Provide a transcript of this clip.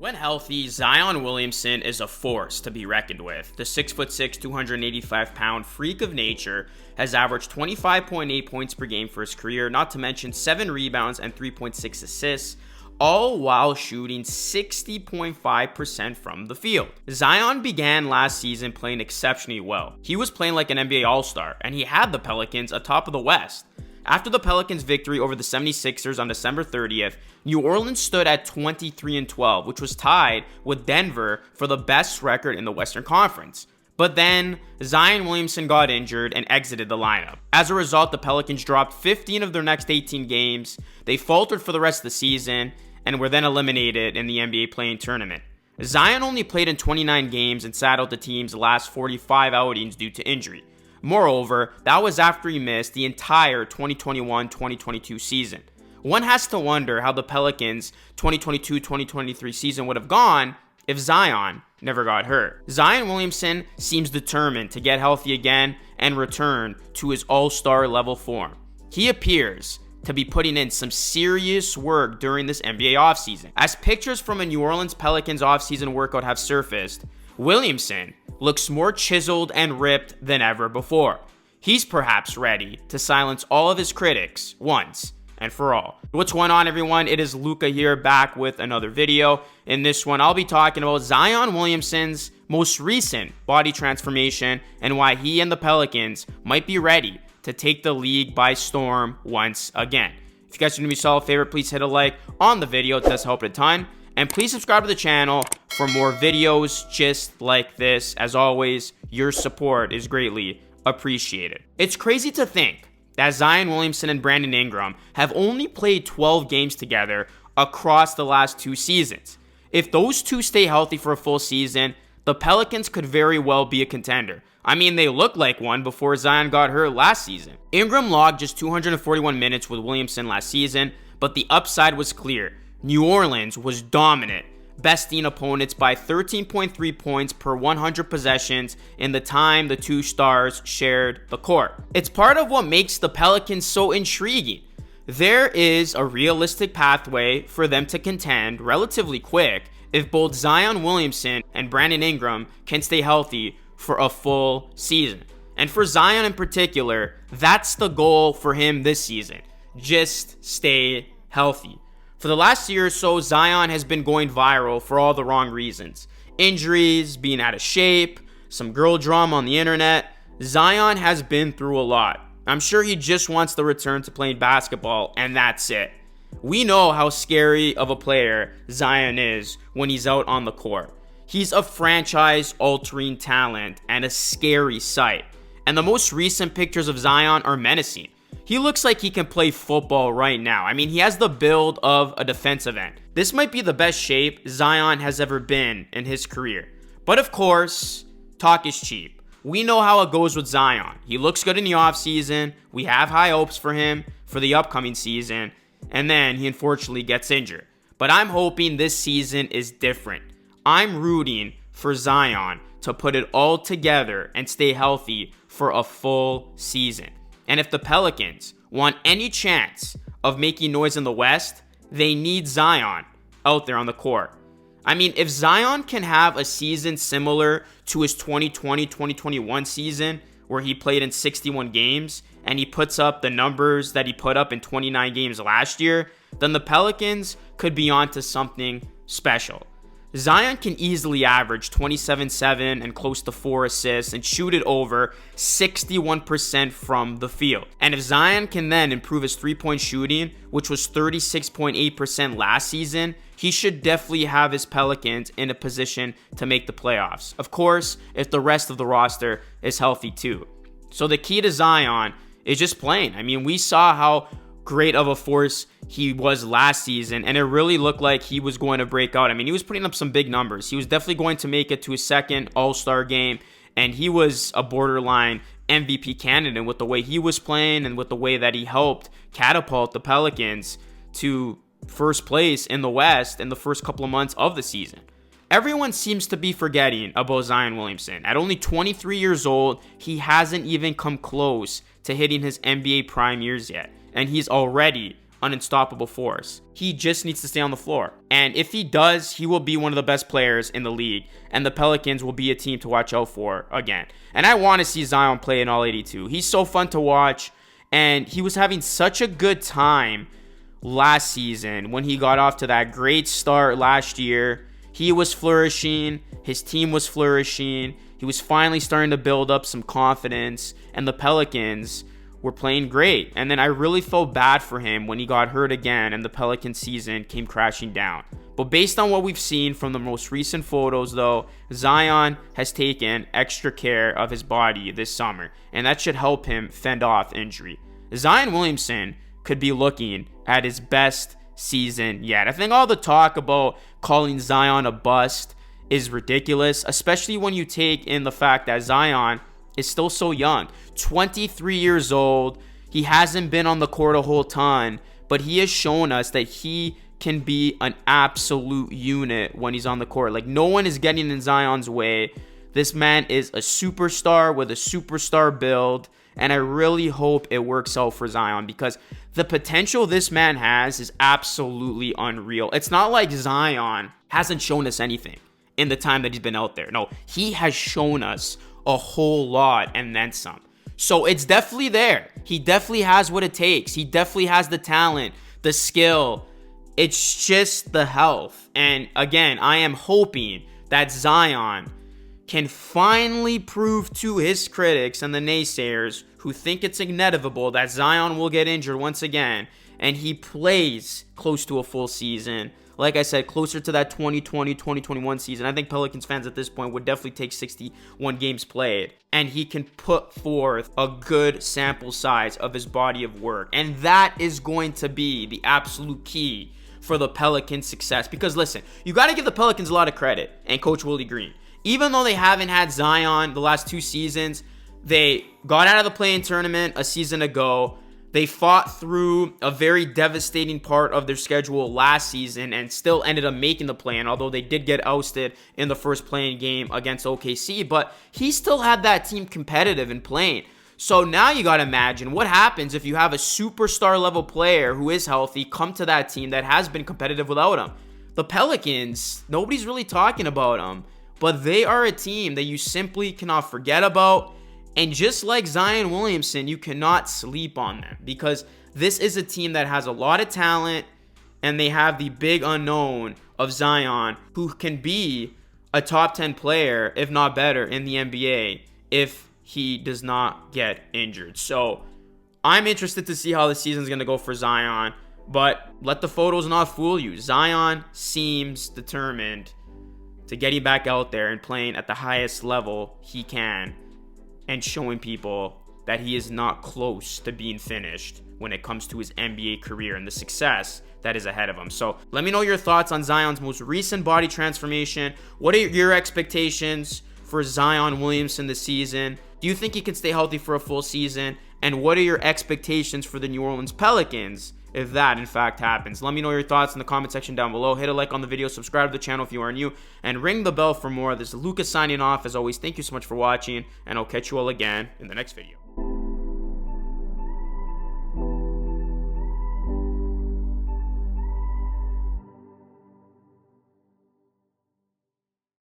When healthy, Zion Williamson is a force to be reckoned with. The 6'6", 285-pound freak of nature has averaged 25.8 points per game for his career, not to mention 7 rebounds and 3.6 assists, all while shooting 60.5% from the field. Zion began last season playing exceptionally well. He was playing like an NBA All-Star, and he had the Pelicans atop of the West. After the Pelicans' victory over the 76ers on December 30th, New Orleans stood at 23-12, which was tied with Denver for the best record in the Western Conference. But then, Zion Williamson got injured and exited the lineup. As a result, the Pelicans dropped 15 of their next 18 games, they faltered for the rest of the season, and were then eliminated in the NBA play-in tournament. Zion only played in 29 games and sat out the team's last 45 outings due to injury. Moreover, that was after he missed the entire 2021-2022 season. One has to wonder how the Pelicans' 2022-2023 season would have gone if Zion never got hurt. Zion Williamson seems determined to get healthy again and return to his all-star level form. He appears to be putting in some serious work during this NBA offseason. As pictures from a New Orleans Pelicans offseason workout have surfaced, Williamson looks more chiseled and ripped than ever before. He's perhaps ready to silence all of his critics once and for all. What's going on, everyone? It is Luca here, back with another video. In this one, I'll be talking about Zion Williamson's most recent body transformation and why he and the Pelicans might be ready to take the league by storm once again. If you guys are doing me a favor, please hit a like on the video. It does help a ton. And please subscribe to the channel for more videos just like this. As always, your support is greatly appreciated. It's crazy to think that Zion Williamson and Brandon Ingram have only played 12 games together across the last 2 seasons. If those two stay healthy for a full season, the Pelicans could very well be a contender. I mean, they looked like one before Zion got hurt last season. Ingram logged just 241 minutes with Williamson last season, but the upside was clear. New Orleans was dominant, besting opponents by 13.3 points per 100 possessions in the time the two stars shared the court. It's part of what makes the Pelicans so intriguing. There is a realistic pathway for them to contend relatively quick if both Zion Williamson and Brandon Ingram can stay healthy for a full season. And for Zion in particular, that's the goal for him this season. Just stay healthy. For the last year or so, Zion has been going viral for all the wrong reasons. Injuries, being out of shape, some girl drama on the internet. Zion has been through a lot. I'm sure he just wants to return to playing basketball, and that's it. We know how scary of a player Zion is when he's out on the court. He's a franchise-altering talent and a scary sight. And the most recent pictures of Zion are menacing. He looks like he can play football right now. I mean, he has the build of a defensive end. This might be the best shape Zion has ever been in his career. But of course, talk is cheap. We know how it goes with Zion. He looks good in the offseason. We have high hopes for him for the upcoming season. And then he unfortunately gets injured. But I'm hoping this season is different. I'm rooting for Zion to put it all together and stay healthy for a full season. And if the Pelicans want any chance of making noise in the West, they need Zion out there on the court. I mean, if Zion can have a season similar to his 2020-2021 season, where he played in 61 games, and he puts up the numbers that he put up in 29 games last year, then the Pelicans could be onto something special. Zion can easily average 27-7 and close to 4 assists and shoot it over 61% from the field. And if Zion can then improve his three-point shooting, which was 36.8% last season, he should definitely have his Pelicans in a position to make the playoffs. Of course, if the rest of the roster is healthy too. So the key to Zion is just playing. I mean, we saw how great of a force he was last season, and it really looked like he was going to break out. I mean, he was putting up some big numbers. He was definitely going to make it to his second All-Star game, and he was a borderline MVP candidate with the way he was playing and with the way that he helped catapult the Pelicans to first place in the West in the first couple of months of the season. Everyone seems to be forgetting about Zion Williamson. At only 23 years old, he hasn't even come close to hitting his NBA prime years yet, and he's already an unstoppable force. He just needs to stay on the floor. And if he does, he will be one of the best players in the league. And the Pelicans will be a team to watch out for again. And I want to see Zion play in all 82. He's so fun to watch. And he was having such a good time last season when he got off to that great start last year. He was flourishing. His team was flourishing. He was finally starting to build up some confidence. And the Pelicans were playing great. And then I really felt bad for him when he got hurt again and the Pelican season came crashing down. But based on what we've seen from the most recent photos, though, Zion has taken extra care of his body this summer, and that should help him fend off injury. Zion Williamson could be looking at his best season yet. I think all the talk about calling Zion a bust is ridiculous, especially when you take in the fact that Zion is still so young. 23 years old. He hasn't been on the court a whole ton, but he has shown us that he can be an absolute unit when he's on the court. Like, no one is getting in Zion's way. This man is a superstar with a superstar build, and I really hope it works out for Zion because the potential this man has is absolutely unreal. It's not like Zion hasn't shown us anything in the time that he's been out there. No, he has shown us a whole lot and then some. So it's definitely there. He definitely has what it takes. He definitely has the talent, the skill. It's just the health. And again, I am hoping that Zion can finally prove to his critics and the naysayers who think it's inevitable that Zion will get injured once again and he plays close to a full season. Like I said, closer to that 2020-2021 season. I think Pelicans fans at this point would definitely take 61 games played. And he can put forth a good sample size of his body of work. And that is going to be the absolute key for the Pelicans' success. Because listen, you got to give the Pelicans a lot of credit and Coach Willie Green. Even though they haven't had Zion the last 2 seasons, they got out of the play-in tournament a season ago. They fought through a very devastating part of their schedule last season and still ended up making the play-in, although they did get ousted in the first play-in game against OKC. But he still had that team competitive and playing. So now you got to imagine what happens if you have a superstar level player who is healthy come to that team that has been competitive without him. The Pelicans, nobody's really talking about them, but they are a team that you simply cannot forget about. And just like Zion Williamson, you cannot sleep on them because this is a team that has a lot of talent and they have the big unknown of Zion, who can be a top 10 player, if not better, in the NBA if he does not get injured. So I'm interested to see how the season's going to go for Zion, but let the photos not fool you. Zion seems determined to getting back out there and playing at the highest level he can, and showing people that he is not close to being finished when it comes to his NBA career and the success that is ahead of him. So let me know your thoughts on Zion's most recent body transformation. What are your expectations for Zion Williamson this season? Do you think he can stay healthy for a full season? And what are your expectations for the New Orleans Pelicans if that in fact happens? Let me know your thoughts in the comment section down below. Hit a like on the video, subscribe to the channel if you are new, and ring the bell for more. This is Lucas signing off. As always, thank you so much for watching, and I'll catch you all again in the next video.